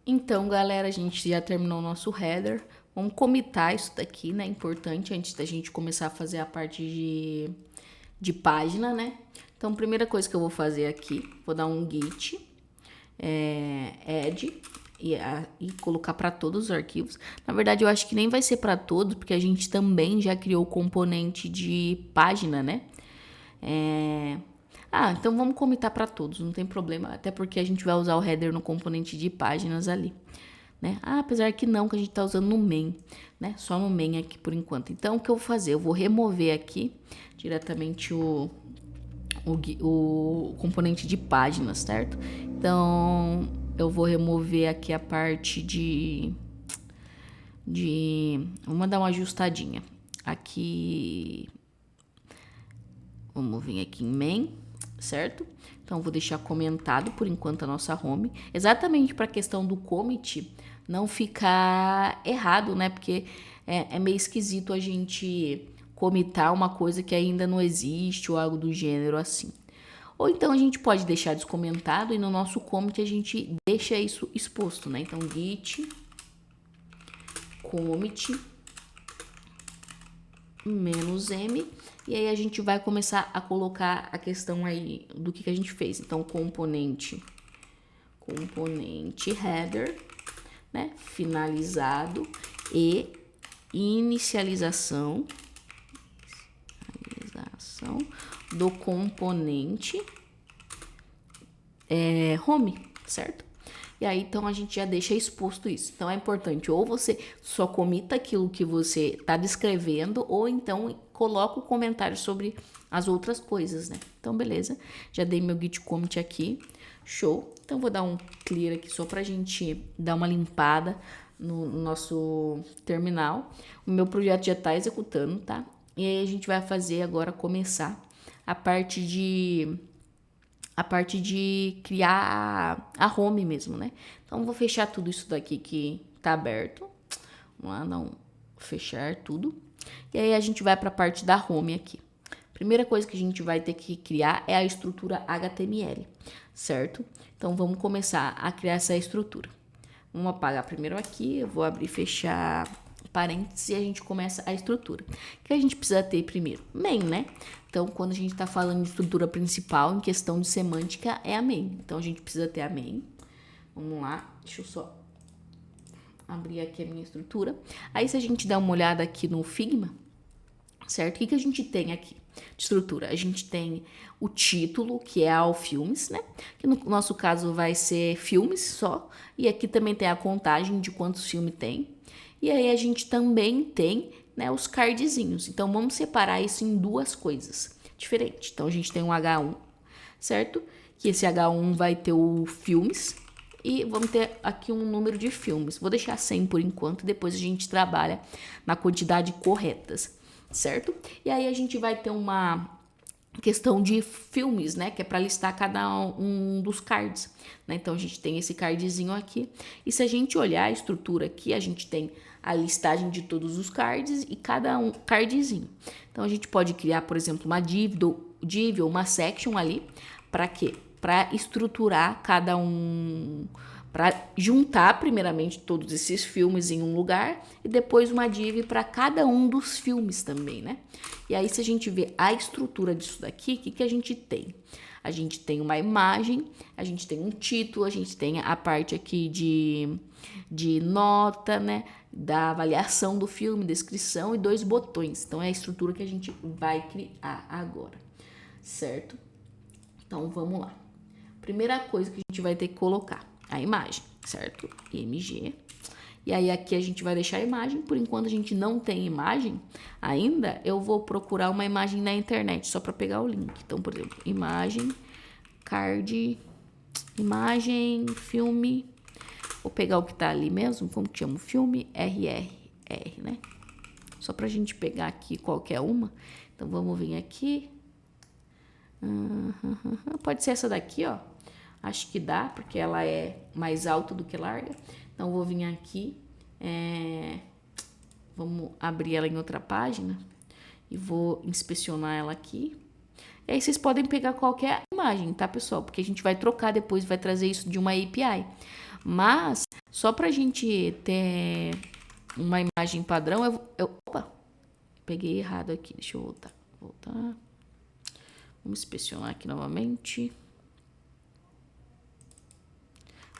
Então, galera, a gente já terminou o nosso header. Vamos comitar isso daqui, né? Importante antes da gente começar a fazer a parte de página, né? Então, primeira coisa que eu vou fazer aqui, vou dar um git add e colocar para todos os arquivos. Na verdade, eu acho que nem vai ser para todos, porque a gente também já criou o componente de página, né? Então vamos comitar para todos, não tem problema, até porque a gente vai usar o header no componente de páginas ali, né? Apesar que não, que a gente tá usando no main, né? Só no main aqui por enquanto. Então, o que eu vou fazer? Eu vou remover aqui diretamente o componente de páginas, certo? Então, eu vou remover aqui a parte vamos dar uma ajustadinha. Aqui, vamos vir aqui em main, certo? Então, vou deixar comentado por enquanto a nossa home, exatamente para a questão do commit não ficar errado, né? Porque é meio esquisito a gente comitar uma coisa que ainda não existe ou algo do gênero assim. Ou então a gente pode deixar descomentado e no nosso commit a gente deixa isso exposto, né? Então, git commit -m, e aí a gente vai começar a colocar a questão aí do que a gente fez. Então, componente header, né, finalizado e inicialização do componente home, certo? E aí, então, a gente já deixa exposto isso. Então, é importante, ou você só comita aquilo que você está descrevendo, ou então coloca o comentário sobre as outras coisas, né? Então, beleza. Já dei meu git commit aqui. Show. Então, vou dar um clear aqui só pra gente dar uma limpada no nosso terminal. O meu projeto já tá executando, tá? E aí, a gente vai fazer agora, começar a parte de criar a home mesmo, né? Então, vou fechar tudo isso daqui que tá aberto. Vamos lá, não fechar tudo. E aí, a gente vai para a parte da home aqui. Primeira coisa que a gente vai ter que criar é a estrutura HTML, certo? Então, vamos começar a criar essa estrutura. Vamos apagar primeiro aqui, eu vou abrir e fechar parênteses e a gente começa a estrutura. O que a gente precisa ter primeiro? Main, né? Então, quando a gente está falando de estrutura principal, em questão de semântica, é a main. Então, a gente precisa ter a main. Vamos lá, deixa eu só abrir aqui a minha estrutura. Aí, se a gente der uma olhada aqui no Figma, certo? O que a gente tem aqui de estrutura? A gente tem o título, que é All Filmes, né? Que no nosso caso vai ser filmes só. E aqui também tem a contagem de quantos filmes tem. E aí a gente também tem, né, os cardzinhos. Então, vamos separar isso em duas coisas diferentes. Então, a gente tem um H1, certo? Que esse H1 vai ter o filmes. E vamos ter aqui um número de filmes. Vou deixar 100 por enquanto. Depois a gente trabalha na quantidade corretas, certo? E aí a gente vai ter uma questão de filmes, né, que é para listar cada um dos cards, né? Então a gente tem esse cardzinho aqui. E se a gente olhar a estrutura aqui, a gente tem a listagem de todos os cards e cada um cardzinho. Então a gente pode criar, por exemplo, uma div ou uma section ali, para quê? Para estruturar cada um, para juntar primeiramente todos esses filmes em um lugar e depois uma div para cada um dos filmes também, né? E aí, se a gente vê a estrutura disso daqui, o que a gente tem? A gente tem uma imagem, a gente tem um título, a gente tem a parte aqui de nota, né? Da avaliação do filme, descrição e 2 botões. Então, é a estrutura que a gente vai criar agora, certo? Então, vamos lá. Primeira coisa que a gente vai ter que colocar, a imagem, certo? IMG. E aí aqui a gente vai deixar a imagem. Por enquanto a gente não tem imagem ainda, eu vou procurar uma imagem na internet só para pegar o link. Então, por exemplo, imagem, card, imagem, filme. Vou pegar o que tá ali mesmo, como que chama o filme? RRR, né? Só pra gente pegar aqui qualquer uma. Então, vamos vir aqui. Pode ser essa daqui, ó. Acho que dá, porque ela é mais alta do que larga. Então, vou vir aqui. Vamos abrir ela em outra página. E vou inspecionar ela aqui. E aí, vocês podem pegar qualquer imagem, tá, pessoal? Porque a gente vai trocar depois, vai trazer isso de uma API. Mas, Só pra gente ter uma imagem padrão, opa, peguei errado aqui, deixa eu voltar. Vamos inspecionar aqui novamente.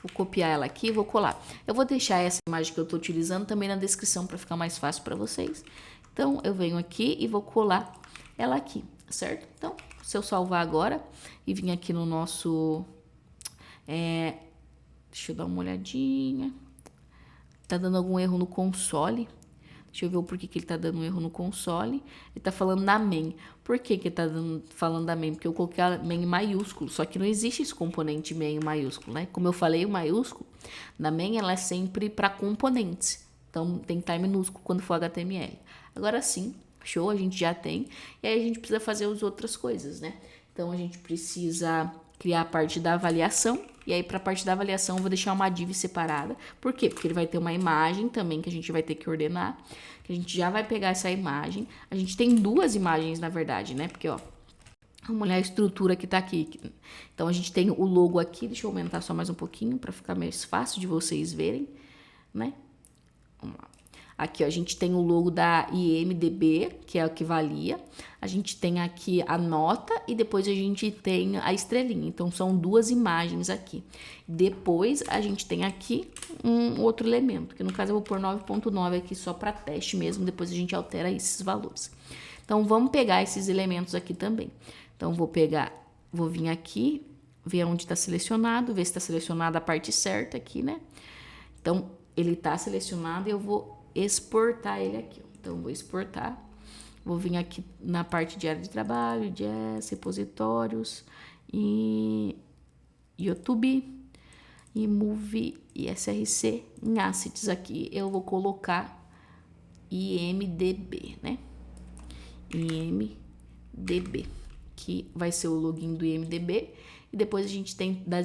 Vou copiar ela aqui e vou colar. Eu vou deixar essa imagem que eu tô utilizando também na descrição para ficar mais fácil para vocês. Então, eu venho aqui e vou colar ela aqui, certo? Então, se eu salvar agora e vir aqui no nosso... deixa eu dar uma olhadinha. Tá dando algum erro no console. Deixa eu ver o porquê que ele tá dando um erro no console. Ele tá falando na main. Por que que ele tá falando da main? Porque eu coloquei a main em maiúsculo. Só que não existe esse componente main em maiúsculo, né? Como eu falei, o maiúsculo, na main ela é sempre para componentes. Então tem que estar em minúsculo quando for HTML. Agora sim, show, a gente já tem. E aí a gente precisa fazer as outras coisas, né? Então a gente precisa criar a parte da avaliação. E aí, para a parte da avaliação, eu vou deixar uma div separada. Por quê? Porque ele vai ter uma imagem também que a gente vai ter que ordenar. Que a gente já vai pegar essa imagem. A gente tem duas imagens, na verdade, né? Porque, ó, vamos olhar a estrutura que tá aqui. Então, a gente tem o logo aqui. Deixa eu aumentar só mais um pouquinho para ficar mais fácil de vocês verem, né? Vamos lá. Aqui, ó, a gente tem o logo da IMDb, que é o que valia. A gente tem aqui a nota e depois a gente tem a estrelinha. Então, são duas imagens aqui. Depois, a gente tem aqui um outro elemento, que no caso eu vou pôr 9.9 aqui só para teste mesmo. Depois a gente altera esses valores. Então, vamos pegar esses elementos aqui também. Então, vou vir aqui, ver onde está selecionado, ver se está selecionada a parte certa aqui, né? Então, ele está selecionado e eu vou exportar ele aqui. Então, vou exportar. Vou vir aqui na parte de área de trabalho, jazz, repositórios, e YouTube, e Movie, e SRC. Em assets aqui, eu vou colocar IMDb, né? IMDb, que vai ser o login do IMDb. E depois a gente tem da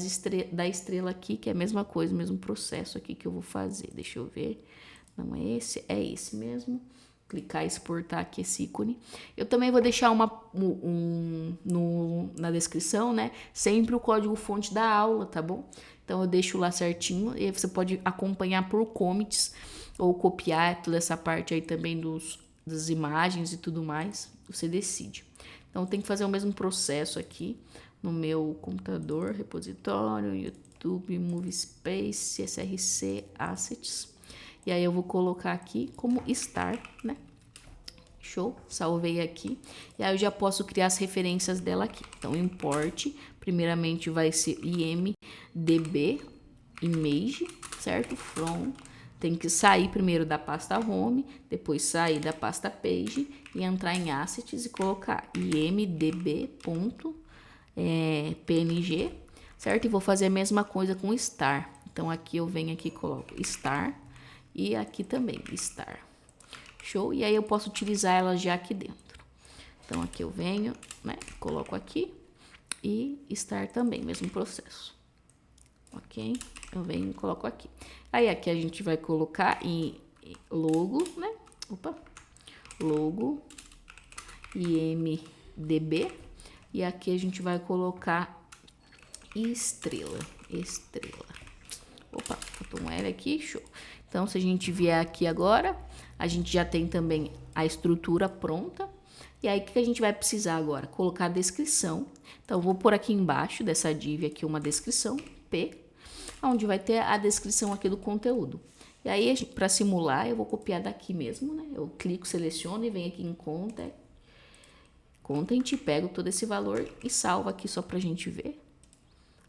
estrela aqui, que é a mesma coisa, o mesmo processo aqui que eu vou fazer. Deixa eu ver. Não é esse mesmo. Clicar e exportar aqui esse ícone. Eu também vou deixar na descrição, né? Sempre o código fonte da aula, tá bom? Então eu deixo lá certinho e aí você pode acompanhar por commits ou copiar toda essa parte aí também das imagens e tudo mais. Você decide. Então tem que fazer o mesmo processo aqui no meu computador, repositório, YouTube, Movie Space, SRC, Assets. E aí eu vou colocar aqui como star, né? Show, salvei aqui. E aí eu já posso criar as referências dela aqui. Então, import, primeiramente vai ser imdb image, certo? From, tem que sair primeiro da pasta home, depois sair da pasta page e entrar em assets e colocar imdb.png, certo? E vou fazer a mesma coisa com star. Então, aqui eu venho aqui e coloco star. E aqui também, star. Show? E aí eu posso utilizar ela já aqui dentro. Então, aqui eu venho, né? Coloco aqui. E star também, mesmo processo. Ok? Eu venho e coloco aqui. Aí, aqui a gente vai colocar em logo, né? Opa! Logo. IMDb. E aqui a gente vai colocar estrela. Opa, faltou um L aqui, show. Então, se a gente vier aqui agora, a gente já tem também a estrutura pronta. E aí, o que a gente vai precisar agora? Colocar a descrição. Então, vou pôr aqui embaixo dessa div aqui uma descrição, P, onde vai ter a descrição aqui do conteúdo. E aí, para simular, eu vou copiar daqui mesmo, né? Eu clico, seleciono e venho aqui em Content, pego todo esse valor e salvo aqui só pra gente ver.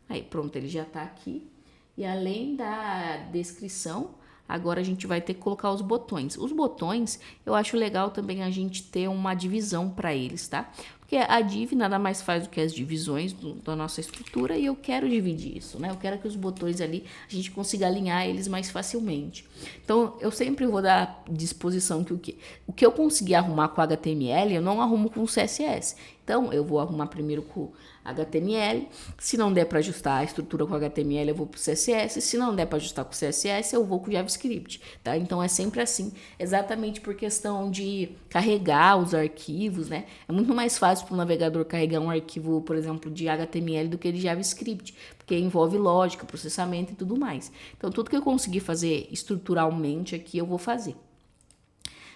Aí, pronto, ele já tá aqui. E além da descrição, agora a gente vai ter que colocar os botões. Os botões, eu acho legal também a gente ter uma divisão para eles, tá? Porque a div nada mais faz do que as divisões da nossa estrutura e eu quero dividir isso, né? Eu quero que os botões ali, a gente consiga alinhar eles mais facilmente. Então, eu sempre vou dar disposição que o que eu conseguir arrumar com HTML, eu não arrumo com CSS. Então, eu vou arrumar primeiro com HTML. Se não der para ajustar a estrutura com HTML, eu vou para o CSS. Se não der para ajustar com CSS, eu vou com JavaScript, tá? Então, é sempre assim, exatamente por questão de carregar os arquivos, né? É muito mais fácil para o navegador carregar um arquivo, por exemplo, de HTML do que de JavaScript, porque envolve lógica, processamento e tudo mais. Então, tudo que eu conseguir fazer estruturalmente aqui, eu vou fazer.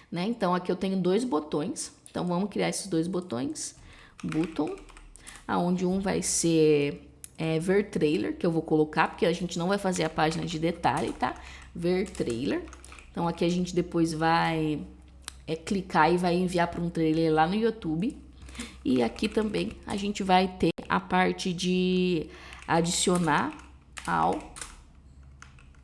Né? Então, aqui eu tenho 2 botões. Então, vamos criar esses 2 botões. Button, aonde um vai ser ver trailer, que eu vou colocar, porque a gente não vai fazer a página de detalhe, tá? Ver trailer. Então, aqui a gente depois vai clicar e vai enviar para um trailer lá no YouTube. E aqui também a gente vai ter a parte de adicionar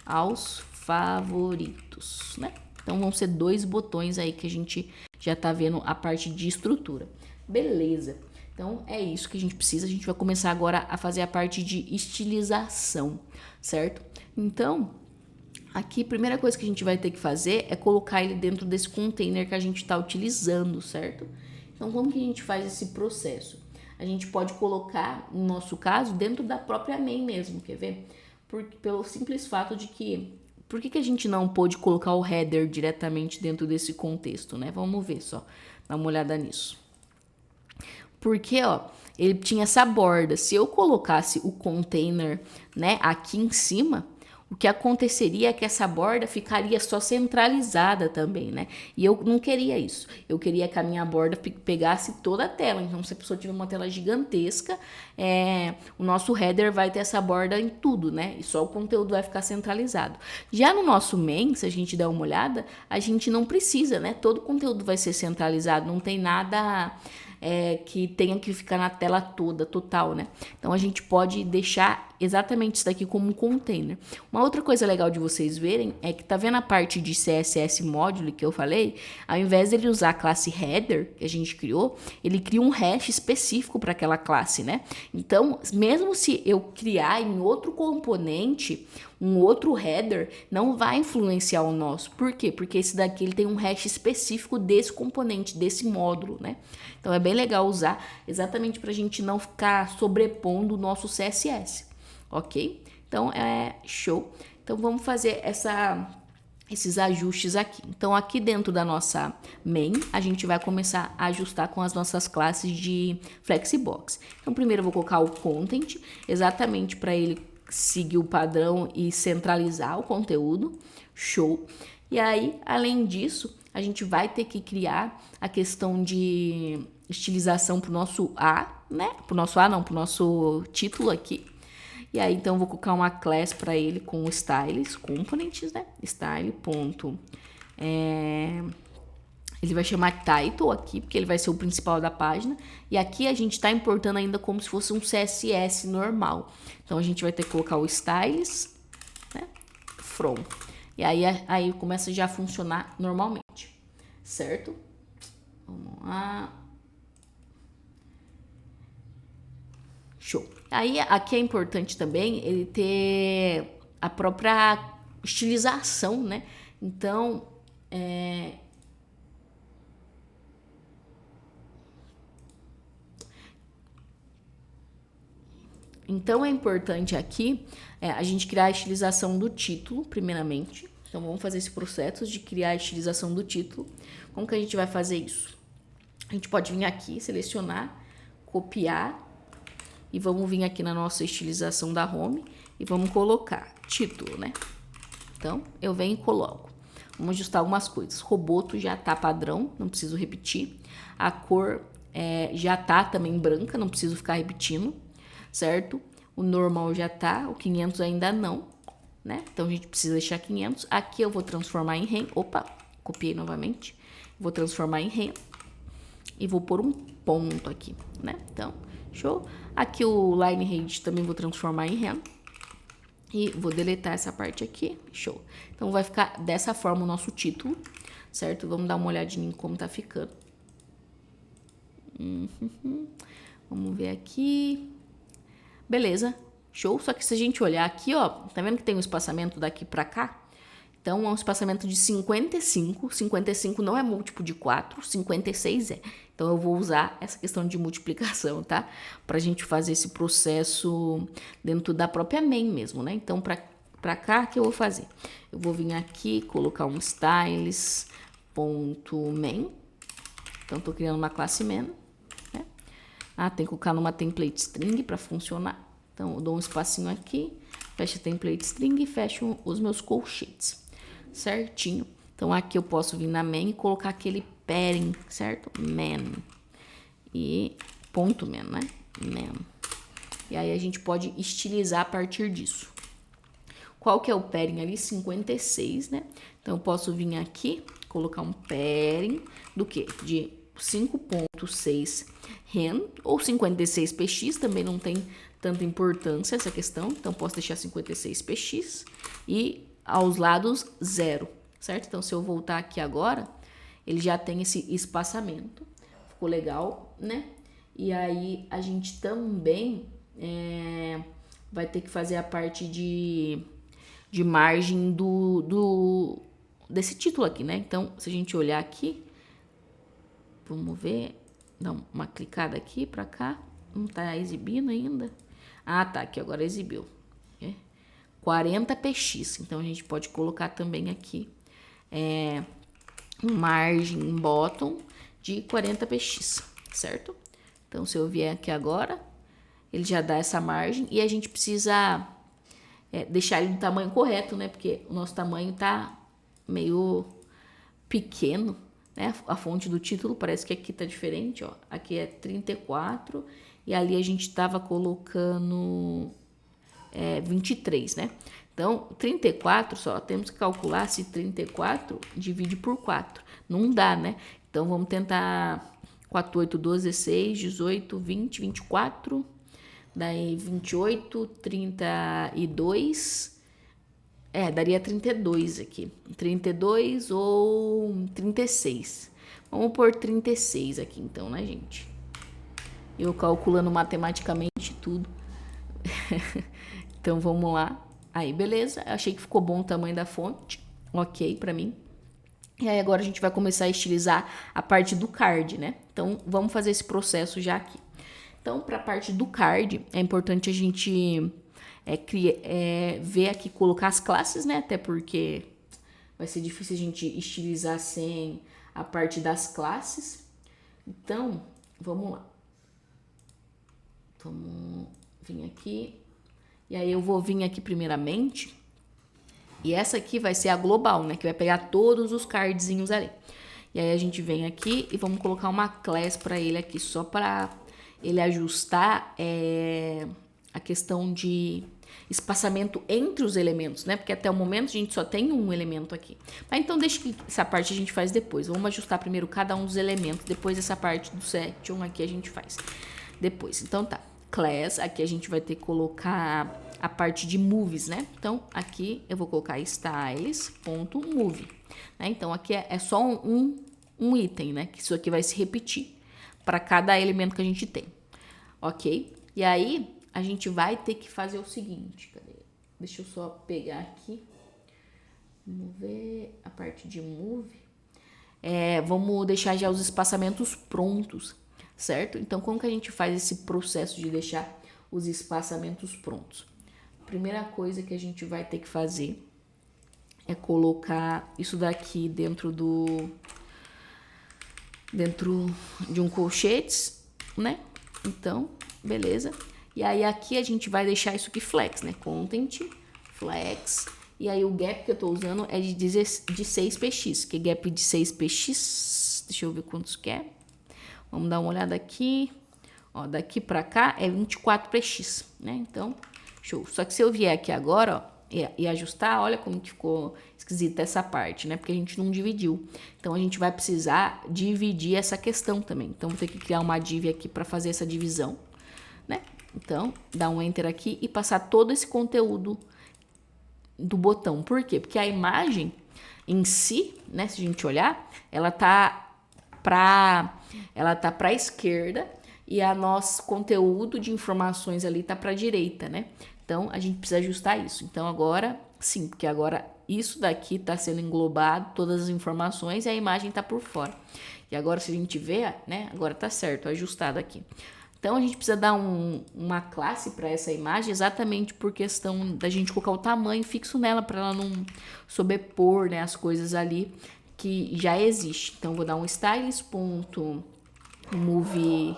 aos favoritos, né? Então, vão ser 2 botões aí que a gente já tá vendo a parte de estrutura. Beleza. Então, é isso que a gente precisa. A gente vai começar agora a fazer a parte de estilização, certo? Então, aqui, a primeira coisa que a gente vai ter que fazer é colocar ele dentro desse container que a gente está utilizando, certo? Então, como que a gente faz esse processo? A gente pode colocar, no nosso caso, dentro da própria main mesmo, quer ver? Pelo simples fato de que... Por que a gente não pôde colocar o header diretamente dentro desse contexto, né? Vamos ver só, dá uma olhada nisso. Porque, ó, ele tinha essa borda. Se eu colocasse o container, né, aqui em cima, o que aconteceria é que essa borda ficaria só centralizada também, né? E eu não queria isso. Eu queria que a minha borda pegasse toda a tela. Então, se a pessoa tiver uma tela gigantesca, o nosso header vai ter essa borda em tudo, né? E só o conteúdo vai ficar centralizado. Já no nosso main, se a gente der uma olhada, a gente não precisa, né? Todo o conteúdo vai ser centralizado. Não tem nada... que tenha que ficar na tela toda, total, né? Então, a gente pode deixar exatamente isso daqui como um container. Uma outra coisa legal de vocês verem é que tá vendo a parte de CSS Module que eu falei? Ao invés dele usar a classe header que a gente criou, ele cria um hash específico para aquela classe, né? Então, mesmo se eu criar em outro componente um outro header, não vai influenciar o nosso. Por quê? Porque esse daqui ele tem um hash específico desse componente, desse módulo, né? Então, é bem legal usar exatamente para a gente não ficar sobrepondo o nosso CSS, ok? Então, show. Então, vamos fazer esses ajustes aqui. Então, aqui dentro da nossa main, a gente vai começar a ajustar com as nossas classes de Flexbox. Então, primeiro eu vou colocar o content, exatamente para ele seguir o padrão e centralizar o conteúdo. Show. E aí, além disso, a gente vai ter que criar a questão de estilização para o nosso A, né? Para o nosso A não, para o nosso título aqui. E aí, então, eu vou colocar uma class para ele com styles, components, né? Style. Ele vai chamar title aqui, porque ele vai ser o principal da página. E aqui a gente está importando ainda como se fosse um CSS normal. Então, a gente vai ter que colocar o styles, né? From. E aí começa já a funcionar normalmente, certo? Vamos lá. Show. Aí, aqui é importante também ele ter a própria estilização, né? Então, Então, é importante aqui a gente criar a estilização do título, primeiramente. Então, vamos fazer esse processo de criar a estilização do título. Como que a gente vai fazer isso? A gente pode vir aqui, selecionar, copiar e vamos vir aqui na nossa estilização da home e vamos colocar título, né? Então, eu venho e coloco. Vamos ajustar algumas coisas. Roboto já tá padrão, não preciso repetir. A cor já tá também branca, não preciso ficar repetindo, certo? O normal já tá, o 500 ainda não, né? Então, a gente precisa deixar 500. Aqui eu vou transformar em rem. Opa, copiei novamente. Vou transformar em rem e vou pôr um ponto aqui, né? Então, show. Aqui o line height também vou transformar em rem. E vou deletar essa parte aqui, show. Então, vai ficar dessa forma o nosso título, certo? Vamos dar uma olhadinha em como tá ficando. Vamos ver aqui. Beleza, show. Só que se a gente olhar aqui, ó, tá vendo que tem um espaçamento daqui pra cá? Então, é um espaçamento de 55. 55 não é múltiplo de 4, 56 é. Então, eu vou usar essa questão de multiplicação, tá? Pra gente fazer esse processo dentro da própria main mesmo, né? Então, pra cá, o que eu vou fazer? Eu vou vir aqui, colocar um styles.main. Então, tô criando uma classe main, né? Tem que colocar numa template string para funcionar. Então, eu dou um espacinho aqui, fecho a template string e fecho os meus colchetes, certinho. Então, aqui eu posso vir na main e colocar aquele padding, certo? Man. E ponto man, né? Man. E aí, a gente pode estilizar a partir disso. Qual que é o padding ali? 56, né? Então, eu posso vir aqui, colocar um padding do quê? De 5.6 REN ou 56 px, também não tem tanta importância essa questão, então posso deixar 56 px e aos lados 0, certo? Então, se eu voltar aqui agora, ele já tem esse espaçamento, ficou legal, né? E aí, a gente também vai ter que fazer a parte de margem desse título aqui, né? Então, se a gente olhar aqui, vamos ver, dá uma clicada aqui pra cá, não tá exibindo ainda. Tá, aqui agora exibiu. 40 px, então a gente pode colocar também aqui margem bottom de 40 px, certo? Então, se eu vier aqui agora, ele já dá essa margem e a gente precisa deixar ele no tamanho correto, né? Porque o nosso tamanho tá meio pequeno, né? A fonte do título parece que aqui tá diferente, ó. Aqui é 34 e ali a gente tava colocando 23, né? Então, 34 só, temos que calcular se 34 divide por 4. Não dá, né? Então, vamos tentar 4, 8, 12, 16, 18, 20, 24... Daí 28, 32. Daria 32 aqui. 32 ou 36. Vamos pôr 36 aqui então, né, gente? Eu calculando matematicamente tudo. Então vamos lá. Aí, beleza. Achei que ficou bom o tamanho da fonte. Ok pra mim. E aí agora a gente vai começar a estilizar a parte do card, né? Então vamos fazer esse processo já aqui. Então, para a parte do card, é importante a gente ver aqui, colocar as classes, né? Até porque vai ser difícil a gente estilizar sem a parte das classes. Então, vamos lá. Vamos vir aqui. E aí, eu vou vir aqui primeiramente. E essa aqui vai ser a global, né? Que vai pegar todos os cardzinhos ali. E aí, a gente vem aqui e vamos colocar uma class para ele aqui, só para ele ajustar a questão de espaçamento entre os elementos, né? Porque até o momento a gente só tem um elemento aqui. Mas então deixa que essa parte a gente faz depois. Vamos ajustar primeiro cada um dos elementos, depois essa parte do section aqui a gente faz depois. Então tá, class, aqui a gente vai ter que colocar a parte de movies, né? Então aqui eu vou colocar styles.move, né? Então aqui é só um item, né? Que isso aqui vai se repetir para cada elemento que a gente tem, ok? E aí, a gente vai ter que fazer o seguinte, cadê? Deixa eu só pegar aqui, vamos ver a parte de move. Vamos deixar já os espaçamentos prontos, certo? Então, como que a gente faz esse processo de deixar os espaçamentos prontos? A primeira coisa que a gente vai ter que fazer é colocar isso daqui dentro de um colchetes, né? Então, beleza. E aí aqui a gente vai deixar isso aqui flex, né? Content, flex. E aí o gap que eu tô usando é de 6 px, que gap de 6 px, deixa eu ver quantos que é. Vamos dar uma olhada aqui. Ó, daqui pra cá é 24 px, né? Então, show. Só que se eu vier aqui agora, ó, e ajustar, olha como que ficou esquisita essa parte, né? Porque a gente não dividiu. Então, a gente vai precisar dividir essa questão também. Então, vou ter que criar uma div aqui para fazer essa divisão, né? Então, dá um enter aqui e passar todo esse conteúdo do botão. Por quê? Porque a imagem em si, né? Se a gente olhar, ela tá pra esquerda e a nosso conteúdo de informações ali tá pra direita, né? Então, a gente precisa ajustar isso. Então, agora, Sim, porque agora isso daqui está sendo englobado, todas as informações, e a imagem está por fora. E agora, se a gente ver, né, agora tá certo, ajustado aqui. Então, a gente precisa dar uma classe para essa imagem exatamente por questão da gente colocar o tamanho fixo nela, para ela não sobrepor, né, as coisas ali que já existe. Então, vou dar um styles.move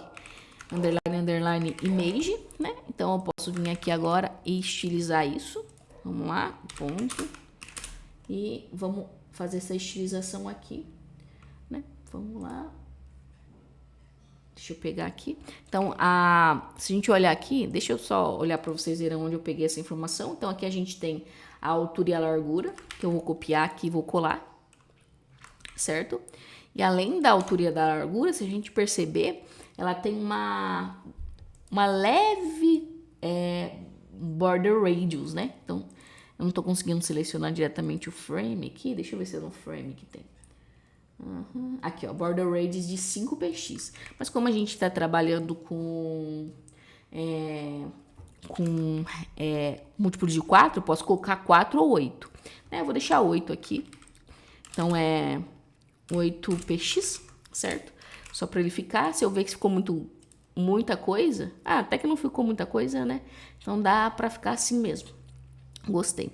underline image, né? Então, eu posso vir aqui agora e estilizar isso. Vamos lá, ponto. E vamos fazer essa estilização aqui, né? Vamos lá. Deixa eu pegar aqui. Então, se a gente olhar aqui, deixa eu só olhar para vocês verem onde eu peguei essa informação. Então, aqui a gente tem a altura e a largura, que eu vou copiar aqui e vou colar, certo? E além da altura e da largura, se a gente perceber, ela tem uma leve border radius, né? Então, eu não tô conseguindo selecionar diretamente o frame aqui. Deixa eu ver se é no frame que tem. Aqui, ó, border radius de 5px. Mas como a gente está trabalhando com múltiplo de 4, eu posso colocar 4 ou 8. Né? Eu vou deixar 8 aqui. Então, é 8px, certo? Só para ele ficar. Se eu ver que ficou muita coisa... até que não ficou muita coisa, né? Então, dá para ficar assim mesmo. Gostei.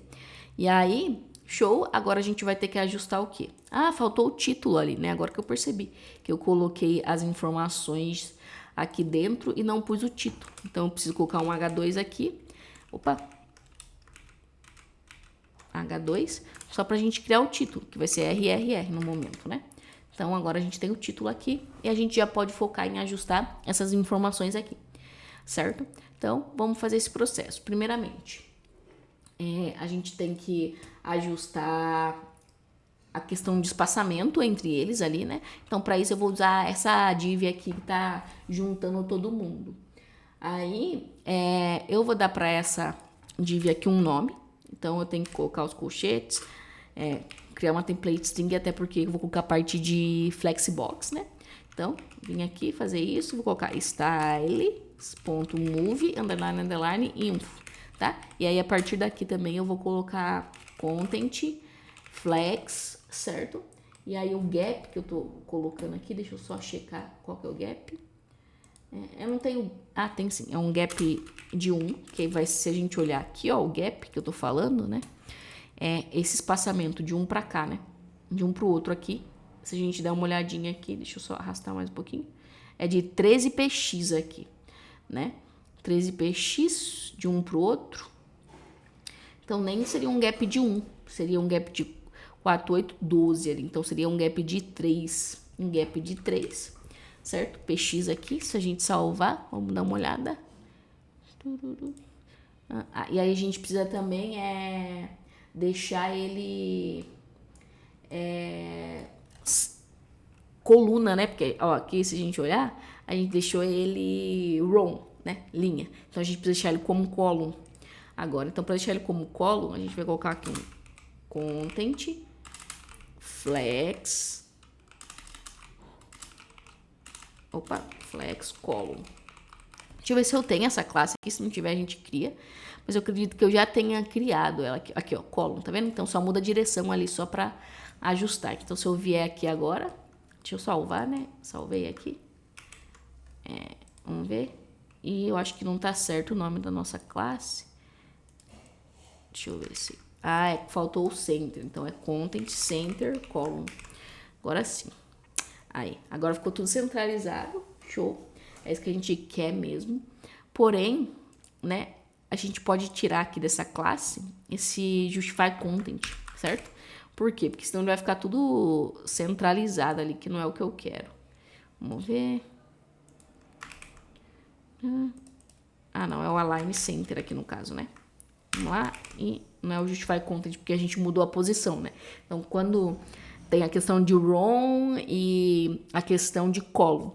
E aí... Show, agora a gente vai ter que ajustar o quê? Faltou o título ali, né? Agora que eu percebi que eu coloquei as informações aqui dentro e não pus o título. Então, eu preciso colocar um H2 aqui. Opa! H2, só pra gente criar o título, que vai ser RRR no momento, né? Então, agora a gente tem o título aqui e a gente já pode focar em ajustar essas informações aqui, certo? Então, vamos fazer esse processo. Primeiramente... a gente tem que ajustar a questão de espaçamento entre eles ali, né? Então, para isso, eu vou usar essa div aqui que tá juntando todo mundo. Aí, eu vou dar para essa div aqui um nome. Então, eu tenho que colocar os colchetes, criar uma template string, até porque eu vou colocar a parte de flexbox, né? Então, vim aqui fazer isso, vou colocar styles.move underline info. Tá? E aí, a partir daqui também eu vou colocar content, flex, certo? E aí, o gap que eu tô colocando aqui, deixa eu só checar qual que é o gap. Eu não tenho... tem sim, é um gap de 1, que vai, se a gente olhar aqui, ó, o gap que eu tô falando, né? É esse espaçamento de um pra cá, né? De um pro outro aqui. Se a gente der uma olhadinha aqui, deixa eu só arrastar mais um pouquinho. É de 13px aqui, né? 13px de um pro outro. Então, nem seria um gap de 1. Seria um gap de 4, 8, 12 ali. Então, seria um gap de 3. Um gap de 3, certo? Px aqui, se a gente salvar, vamos dar uma olhada. E aí, a gente precisa também deixar ele... coluna, né? Porque, ó, aqui, se a gente olhar, a gente deixou ele row, né? Linha. Então, a gente precisa deixar ele como column agora. Então, para deixar ele como column, a gente vai colocar aqui um content, flex, flex column. Deixa eu ver se eu tenho essa classe aqui. Se não tiver, a gente cria. Mas eu acredito que eu já tenha criado ela aqui. Aqui, ó, column, tá vendo? Então, só muda a direção ali, só para ajustar. Então, se eu vier aqui agora... Deixa eu salvar, né? Salvei aqui. Vamos ver. E eu acho que não tá certo o nome da nossa classe. Deixa eu ver se... faltou o center. Então, é content center column. Agora sim. Aí, agora ficou tudo centralizado. Show. É isso que a gente quer mesmo. Porém, né? A gente pode tirar aqui dessa classe esse justify content, certo? Por quê? Porque senão vai ficar tudo centralizado ali, que não é o que eu quero. Vamos ver. Não, é o align center aqui no caso, né? Vamos lá. E não é o justify content, porque a gente mudou a posição, né? Então, quando tem a questão de row e a questão de column,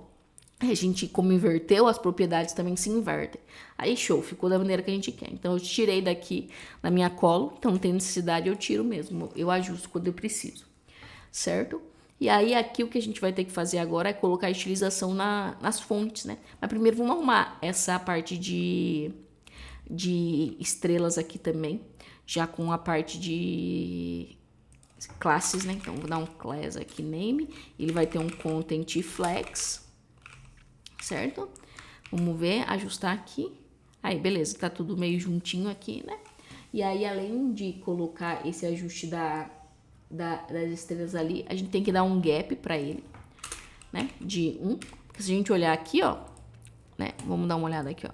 a gente, como inverteu, as propriedades também se invertem. Aí, show, ficou da maneira que a gente quer. Então, eu tirei daqui na minha column. Então, não tem necessidade, eu tiro mesmo. Eu ajusto quando eu preciso, certo? E aí, aqui, o que a gente vai ter que fazer agora é colocar a estilização nas fontes, né? Mas primeiro, vamos arrumar essa parte de estrelas aqui também. já com a parte de classes, né? Então, vou dar um class aqui, name. Ele vai ter um content flex, certo? Vamos ver, ajustar aqui. Aí, beleza, tá tudo meio juntinho aqui, né? E aí, além de colocar esse ajuste das estrelas ali, a gente tem que dar um gap pra ele, né? De 1. Porque se a gente olhar aqui, ó, né? Vamos dar uma olhada aqui, ó.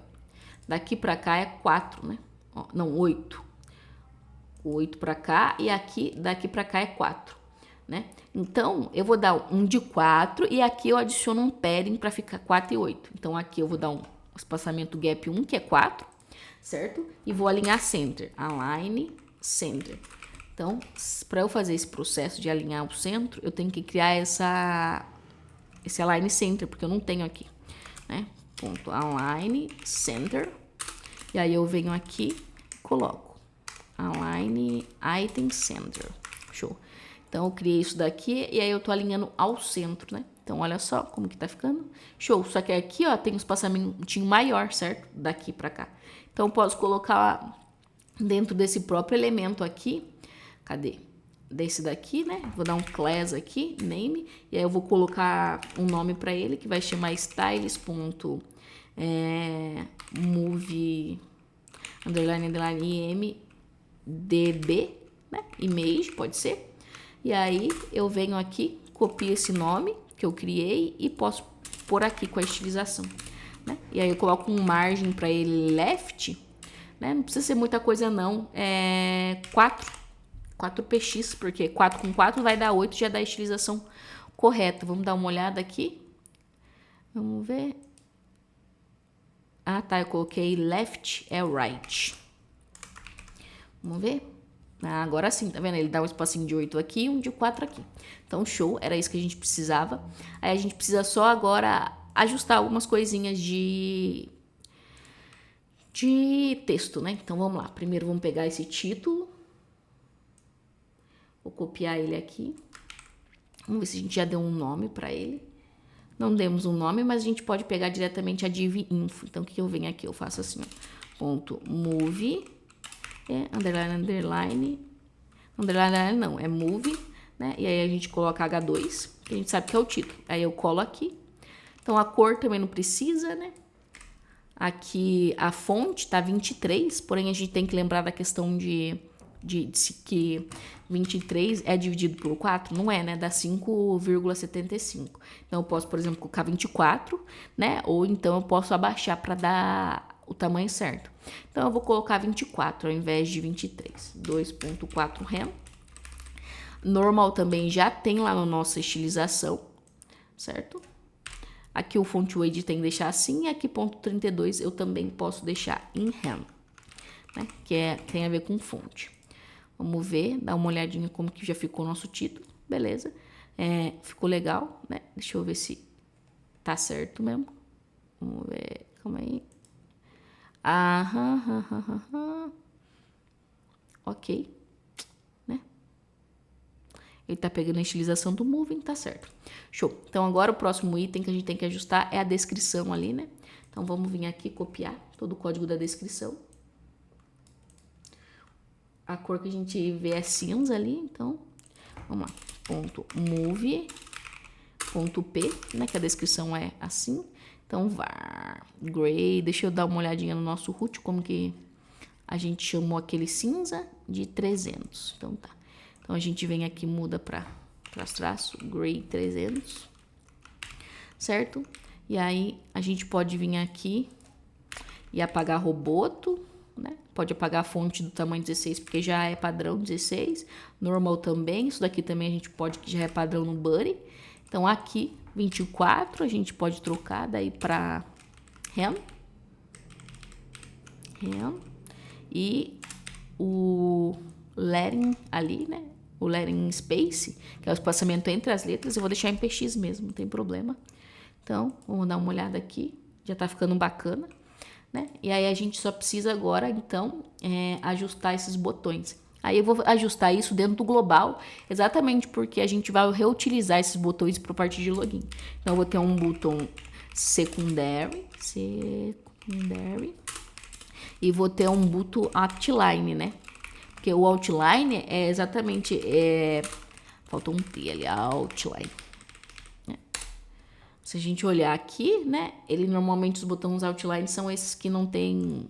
Daqui pra cá é 4, né? Ó, não, 8. 8 pra cá e aqui, daqui pra cá é 4, né? Então, eu vou dar um de 4 e aqui eu adiciono um padding pra ficar 4 e 8. Então, aqui eu vou dar um espaçamento gap 1, que é 4, certo? E vou alinhar center. Align center. Então, para eu fazer esse processo de alinhar o centro, eu tenho que criar esse align center, porque eu não tenho aqui, né? Ponto align center. E aí eu venho aqui e coloco align item center. Show. Então eu criei isso daqui e aí eu tô alinhando ao centro, né? Então olha só como que tá ficando. Show. Só que aqui, ó, tem um espaçamentinho maior, certo? Daqui pra cá. Então eu posso colocar dentro desse próprio elemento aqui. Cadê? Desse daqui, né? Vou dar um class aqui, name, e aí eu vou colocar um nome para ele que vai chamar styles.move __ imdb, né? Image, pode ser. E aí eu venho aqui, copio esse nome que eu criei e posso pôr aqui com a estilização, né? E aí eu coloco um margem para ele left, né? Não precisa ser muita coisa não, 4 px, porque 4 com 4 vai dar 8, já dá a estilização correta. Vamos dar uma olhada aqui. Vamos ver. Ah, tá, eu coloquei left é right. Vamos ver. Ah, agora sim, tá vendo? Ele dá um espacinho de 8 aqui e um de 4 aqui. Então, show, era isso que a gente precisava. Aí a gente precisa só agora ajustar algumas coisinhas de texto, né? Então, vamos lá. Primeiro, vamos pegar esse título. Vou copiar ele aqui. Vamos ver se a gente já deu um nome para ele. Não demos um nome, mas a gente pode pegar diretamente a div info. Então, o que eu venho aqui? Eu faço assim, ó. Ponto move, underline não, é move, né? E aí a gente coloca H2, que a gente sabe que é o título. Aí eu colo aqui. Então, a cor também não precisa, né? Aqui a fonte tá 23, porém a gente tem que lembrar da questão de que 23 é dividido por 4, não é, né? Dá 5,75. Então, eu posso, por exemplo, colocar 24, né? Ou então eu posso abaixar para dar o tamanho certo. Então, eu vou colocar 24 ao invés de 23. 2.4 rem. Normal também já tem lá na nossa estilização, certo? Aqui o font weight tem que deixar assim, e aqui ponto 32 eu também posso deixar em rem, né? Que tem a ver com fonte. Vamos ver, dar uma olhadinha como que já ficou o nosso título. Beleza. Ficou legal, né? Deixa eu ver se tá certo mesmo. Vamos ver, calma aí. Ok. Né? Ele tá pegando a estilização do moving, tá certo. Show. Então, agora o próximo item que a gente tem que ajustar é a descrição ali, né? Então, vamos vir aqui copiar todo o código da descrição. A cor que a gente vê é cinza ali, então, vamos lá, ponto move, ponto p, né, que a descrição é assim, então var, gray, deixa eu dar uma olhadinha no nosso root, como que a gente chamou aquele cinza de 300, então tá, então a gente vem aqui, muda para traço, gray 300, certo? E aí a gente pode vir aqui e apagar roboto, né? Pode apagar a fonte do tamanho 16, porque já é padrão 16. Normal também. Isso daqui também a gente pode, que já é padrão no Buddy. Então, aqui, 24, a gente pode trocar daí para rem. E o lettering ali, né? O lettering space, que é o espaçamento entre as letras, eu vou deixar em px mesmo, não tem problema. Então, vamos dar uma olhada aqui. Já tá ficando bacana. Né? E aí a gente só precisa agora, então, ajustar esses botões. Aí eu vou ajustar isso dentro do global, exatamente porque a gente vai reutilizar esses botões para a parte de login. Então, eu vou ter um botão secondary, e vou ter um botão outline, né? Porque o outline é exatamente... faltou um T ali, outline. Se a gente olhar aqui, né? Ele normalmente, os botões outline são esses que não tem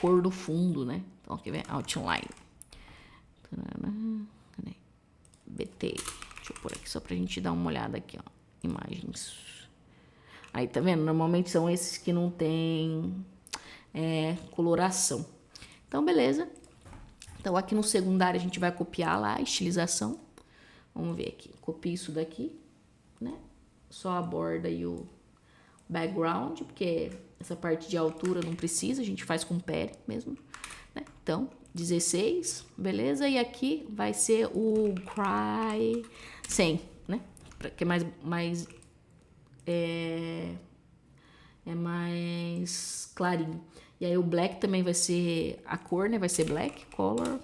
cor do fundo, né? Então, aqui vem outline. BT. Deixa eu pôr aqui só pra gente dar uma olhada aqui, ó. Imagens. Aí, tá vendo? Normalmente são esses que não tem coloração. Então, beleza. Então, aqui no secundário a gente vai copiar lá a estilização. Vamos ver aqui. Copio isso daqui, né? Só a borda e o background, porque essa parte de altura não precisa, a gente faz com pele mesmo, né? Então, 16, beleza? E aqui vai ser o Cry 100, né? Que é mais clarinho. E aí o black também vai ser a cor, né? Vai ser black, color.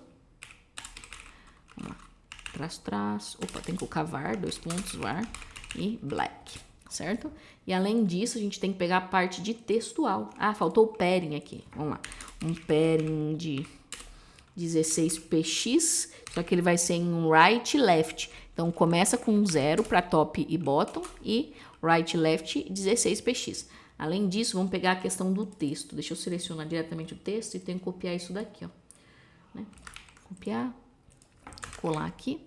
Vamos lá. Traço. Opa, tem que colocar var, 2 pontos, var e black, certo? E além disso, a gente tem que pegar a parte de textual. Ah, faltou o padding aqui. Vamos lá. Um padding de 16px, só que ele vai ser em right e left. Então, começa com 0 para top e bottom e right e left 16px. Além disso, vamos pegar a questão do texto. Deixa eu selecionar diretamente o texto e tenho que copiar isso daqui, ó. Né? Copiar, colar aqui.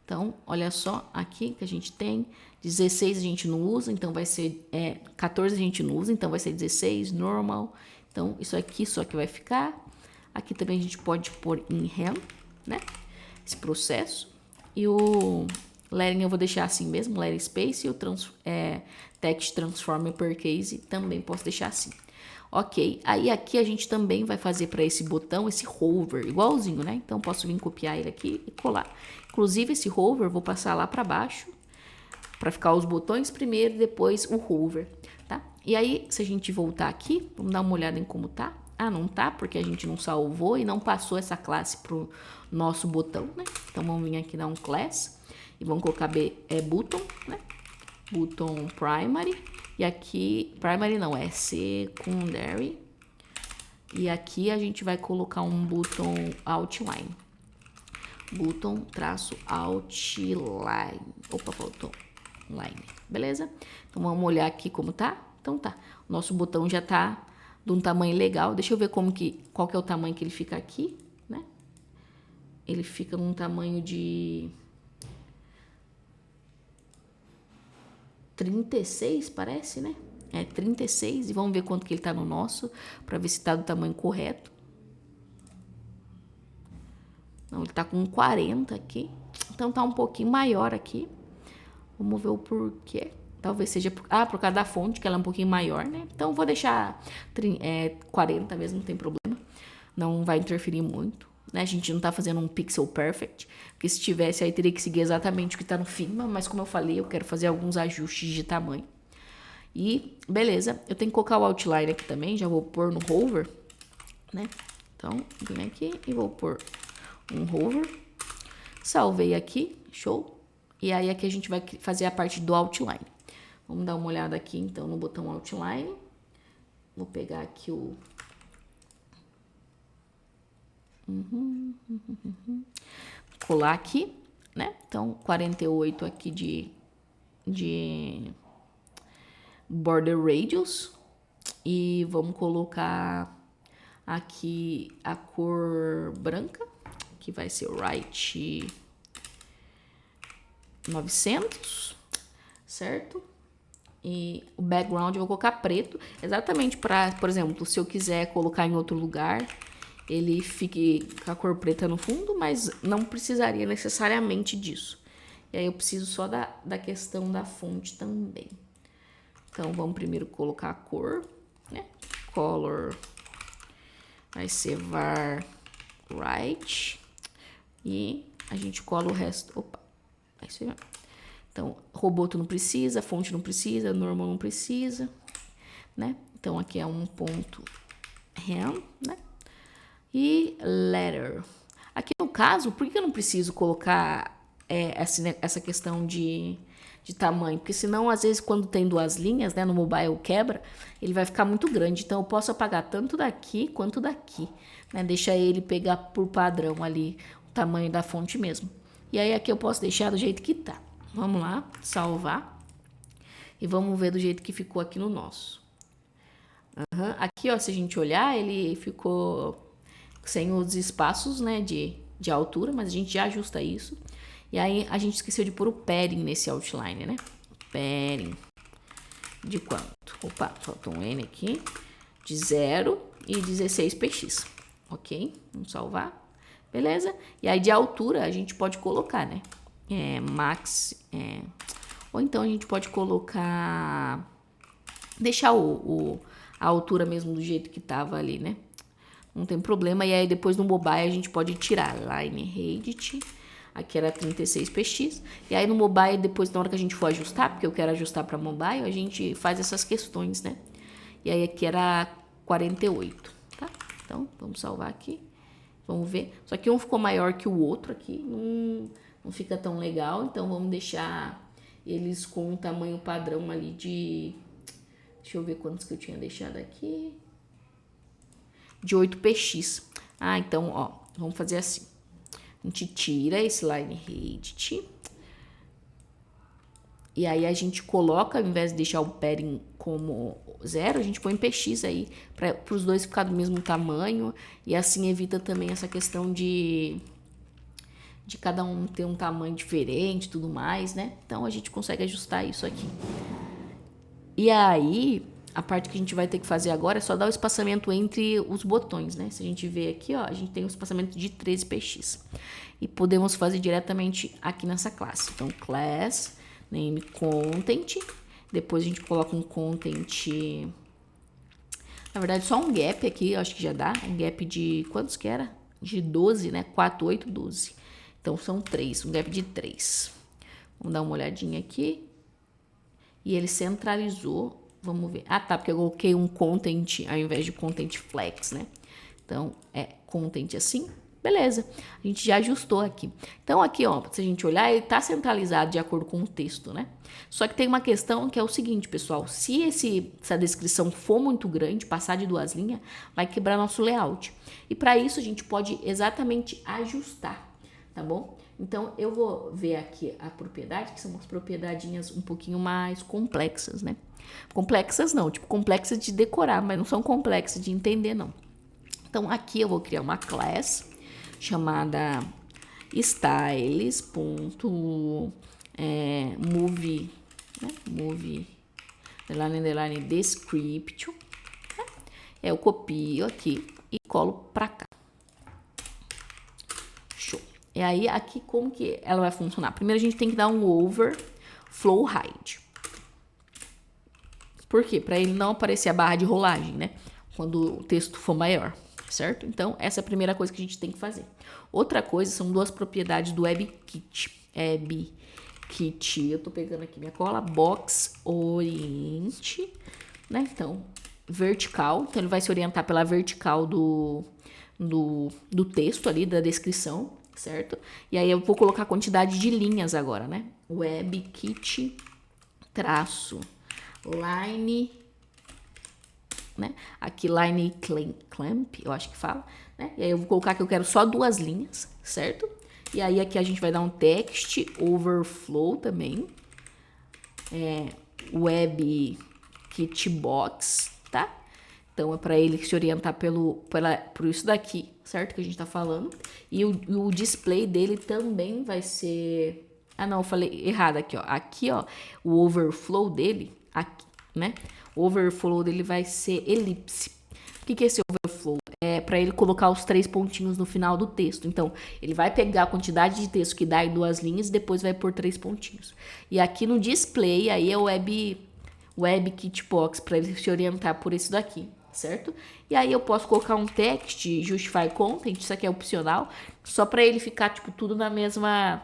Então, olha só, aqui que a gente tem 16 a gente não usa, então vai ser 14 a gente não usa, então vai ser 16, normal. Então, isso aqui só que vai ficar. Aqui também a gente pode pôr em rem, né? Esse processo. E o lettering eu vou deixar assim mesmo, letter space, e o text transform uppercase também posso deixar assim. Ok, aí aqui a gente também vai fazer para esse botão, esse hover, igualzinho, né? Então, posso vir copiar ele aqui e colar. Inclusive, esse hover, vou passar lá para baixo, para ficar os botões primeiro, depois o hover, tá? E aí, se a gente voltar aqui, vamos dar uma olhada em como tá. Ah, não tá, porque a gente não salvou e não passou essa classe pro nosso botão, né? Então, vamos vir aqui dar um class e vamos colocar button, né? Button primary. E aqui, primary não, é secondary. E aqui a gente vai colocar um button outline. Button traço outline. Opa, faltou line. Beleza? Então, vamos olhar aqui como tá. Então, tá. O nosso botão já tá de um tamanho legal. Deixa eu ver qual que é o tamanho que ele fica aqui, né? Ele fica num tamanho de 36, parece, né? 36. E vamos ver quanto que ele tá no nosso, para ver se tá do tamanho correto. Não, ele tá com 40 aqui. Então tá um pouquinho maior aqui. Vamos ver o porquê. Talvez seja por causa da fonte, que ela é um pouquinho maior, né? Então vou deixar 40 mesmo, não tem problema. Não vai interferir muito, né? A gente não tá fazendo um pixel perfect, porque se tivesse aí teria que seguir exatamente o que tá no Figma, mas como eu falei, eu quero fazer alguns ajustes de tamanho. E beleza, eu tenho que colocar o outline aqui também, já vou pôr no hover, né? Então, vem aqui e vou pôr um hover. Salvei aqui, show. E aí aqui a gente vai fazer a parte do outline. Vamos dar uma olhada aqui então no botão outline. Vou pegar aqui o colar aqui, né? Então, 48 aqui de border radius. E vamos colocar aqui a cor branca, que vai ser o right 900, certo? E o background eu vou colocar preto, exatamente para, por exemplo, se eu quiser colocar em outro lugar, ele fique com a cor preta no fundo, mas não precisaria necessariamente disso. E aí eu preciso só da questão da fonte também. Então, vamos primeiro colocar a cor, né? Color vai ser var right. E a gente cola o resto. Opa, é isso aí mesmo. Então, roboto não precisa, fonte não precisa, normal não precisa, né? Então, aqui é um ponto rem, né? E letter. Aqui no caso, por que eu não preciso colocar essa questão de de tamanho, porque senão, às vezes, quando tem duas linhas, né, no mobile quebra, ele vai ficar muito grande. Então, eu posso apagar tanto daqui quanto daqui, né? Deixar ele pegar por padrão ali o tamanho da fonte mesmo. E aí, aqui eu posso deixar do jeito que tá. Vamos lá, salvar. E vamos ver do jeito que ficou aqui no nosso. Aqui, ó, se a gente olhar, ele ficou sem os espaços, né, de altura, mas a gente já ajusta isso. E aí, a gente esqueceu de pôr o padding nesse outline, né? Padding. De quanto? Opa, faltou um N aqui. De 0 e 16 px. Ok? Vamos salvar. Beleza? E aí, de altura, a gente pode colocar, né? Max. Ou então, a gente pode colocar... Deixar a altura mesmo do jeito que tava ali, né? Não tem problema. E aí, depois no mobile, a gente pode tirar. Line Reddit. Aqui era 36px. E aí, no mobile, depois, na hora que a gente for ajustar, porque eu quero ajustar para mobile, a gente faz essas questões, né? E aí, aqui era 48, tá? Então, vamos salvar aqui. Vamos ver. Só que um ficou maior que o outro aqui. Não fica tão legal. Então, vamos deixar eles com um tamanho padrão ali de... Deixa eu ver quantos que eu tinha deixado aqui. De 8px. Ah, então, ó, vamos fazer assim. A gente tira esse line Reddit. E aí a gente coloca, ao invés de deixar o padding como 0, a gente põe px aí, para os dois ficar do mesmo tamanho. E assim evita também essa questão de cada um ter um tamanho diferente e tudo mais, né? Então a gente consegue ajustar isso aqui. E aí, a parte que a gente vai ter que fazer agora é só dar o espaçamento entre os botões, né? Se a gente ver aqui, ó, a gente tem um espaçamento de 13px. E podemos fazer diretamente aqui nessa classe. Então, class, name content. Depois a gente coloca um content... Na verdade, só um gap aqui, acho que já dá. Um gap de... Quantos que era? De 12, né? 4, 8, 12. Então, são 3. Um gap de 3. Vamos dar uma olhadinha aqui. E ele centralizou. Vamos ver. Ah, tá, porque eu coloquei um content ao invés de content flex, né? Então, content assim. Beleza. A gente já ajustou aqui. Então, aqui, ó, se a gente olhar, ele tá centralizado de acordo com o texto, né? Só que tem uma questão que é o seguinte, pessoal. Se essa descrição for muito grande, passar de 2 linhas, vai quebrar nosso layout. E para isso, a gente pode exatamente ajustar, tá bom? Então, eu vou ver aqui a propriedade, que são umas propriedadinhas um pouquinho mais complexas, né? Complexas não, tipo complexas de decorar, mas não são complexas de entender, não. Então, aqui eu vou criar uma class chamada styles.move, né? Move underline description. Né? Eu copio aqui e colo pra cá. Show. E aí, aqui, como que ela vai funcionar? Primeiro, a gente tem que dar um overflow height. Por quê? Para ele não aparecer a barra de rolagem, né? Quando o texto for maior, certo? Então, essa é a primeira coisa que a gente tem que fazer. Outra coisa são 2 propriedades do WebKit. WebKit, eu tô pegando aqui minha cola, box orient, né? Então, vertical. Então, ele vai se orientar pela vertical do texto ali, da descrição, certo? E aí, eu vou colocar a quantidade de linhas agora, né? WebKit traço line, né? Aqui line clamp, eu acho que fala, né? E aí eu vou colocar que eu quero só 2 linhas, certo? E aí aqui a gente vai dar um text overflow também. Web kitbox, tá? Então é para ele se orientar por isso daqui, certo? Que a gente tá falando. E o display dele também vai ser... Ah, não, eu falei errado aqui, ó. Aqui, ó, o overflow dele, aqui, né? O overflow dele vai ser elipse. O que é esse overflow? É para ele colocar os 3 pontinhos no final do texto. Então, ele vai pegar a quantidade de texto que dá em 2 linhas e depois vai pôr 3 pontinhos. E aqui no display, aí é o web kitbox, para ele se orientar por isso daqui, certo? E aí eu posso colocar um text, justify content, isso aqui é opcional, só para ele ficar, tipo, tudo na mesma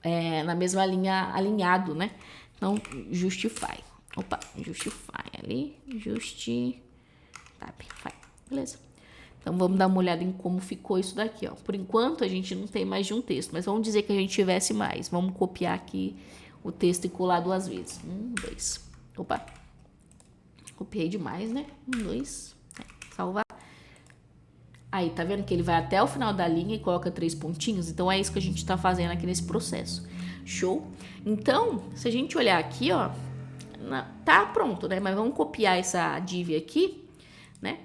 linha, alinhado, né? Então, justify. Opa, justify ali, beleza. Então, vamos dar uma olhada em como ficou isso daqui, ó. Por enquanto, a gente não tem mais de um texto, mas vamos dizer que a gente tivesse mais. Vamos copiar aqui o texto e colar 2 vezes. 1, 2. Opa. Copiei demais, né? 1, 2. Salvar. Aí, tá vendo que ele vai até o final da linha e coloca 3 pontinhos? Então, é isso que a gente tá fazendo aqui nesse processo. Show? Então, se a gente olhar aqui, ó, tá pronto, né? Mas vamos copiar essa div aqui, né?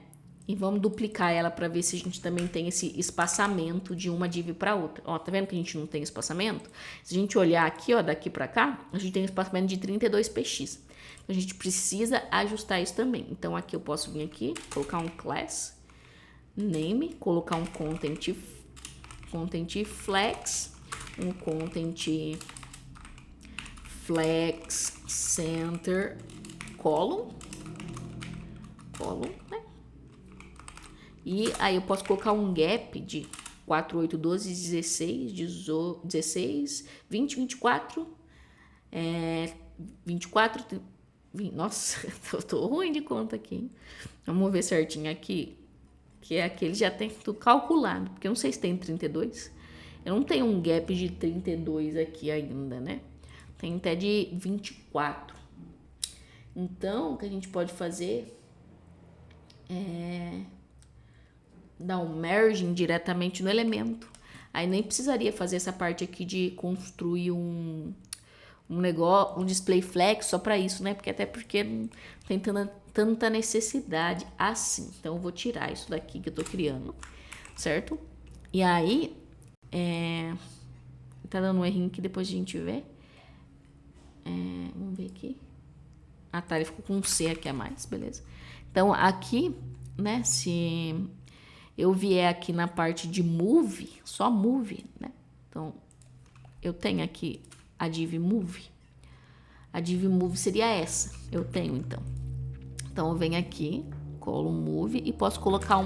E vamos duplicar ela para ver se a gente também tem esse espaçamento de uma div para outra. Ó, tá vendo que a gente não tem espaçamento? Se a gente olhar aqui, ó, daqui para cá, a gente tem um espaçamento de 32 px. Então, a gente precisa ajustar isso também. Então, aqui eu posso vir aqui, colocar um class name, colocar um content flex, um content flex center column, né? E aí eu posso colocar um gap de 4, 8, 12, 16, 16, 20, 24, 24, 20, nossa, eu tô ruim de conta aqui, hein? Vamos ver certinho aqui, que é aquele já tem tudo calculado, porque eu não sei se tem 32, eu não tenho um gap de 32 aqui ainda, né? Tem até de 24. Então, o que a gente pode fazer é dar um merging diretamente no elemento. Aí nem precisaria fazer essa parte aqui de construir um negócio, um display flex só para isso, né? Porque não tem tanta necessidade assim. Então, eu vou tirar isso daqui que eu tô criando, certo? E aí, tá dando um errinho que depois a gente vê. Vamos ver aqui. Ah, tá, ele ficou com um C aqui a mais, beleza. Então, aqui, né, se eu vier aqui na parte de move, só move, né? Então, eu tenho aqui a div move. A div move seria essa. Eu tenho, então. Então, eu venho aqui, colo move e posso colocar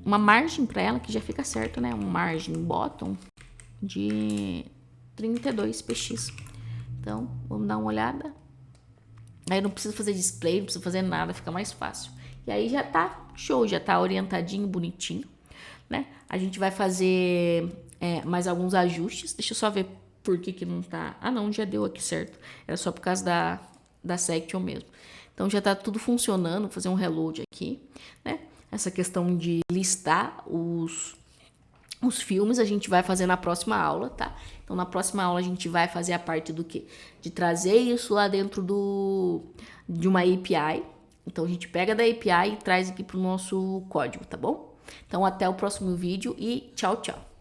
uma margem para ela, que já fica certo, né? Um margem bottom de 32 px. Então, vamos dar uma olhada. Aí não precisa fazer display, não precisa fazer nada, fica mais fácil. E aí já tá show, já tá orientadinho, bonitinho, né? A gente vai fazer mais alguns ajustes. Deixa eu só ver por que não tá... Ah, não, já deu aqui certo. Era só por causa da section mesmo. Então já tá tudo funcionando. Vou fazer um reload aqui, né? Essa questão de listar os filmes a gente vai fazer na próxima aula, tá? Então, na próxima aula a gente vai fazer a parte do quê? De trazer isso lá dentro de uma API. Então, a gente pega da API e traz aqui pro nosso código, tá bom? Então, até o próximo vídeo e tchau, tchau!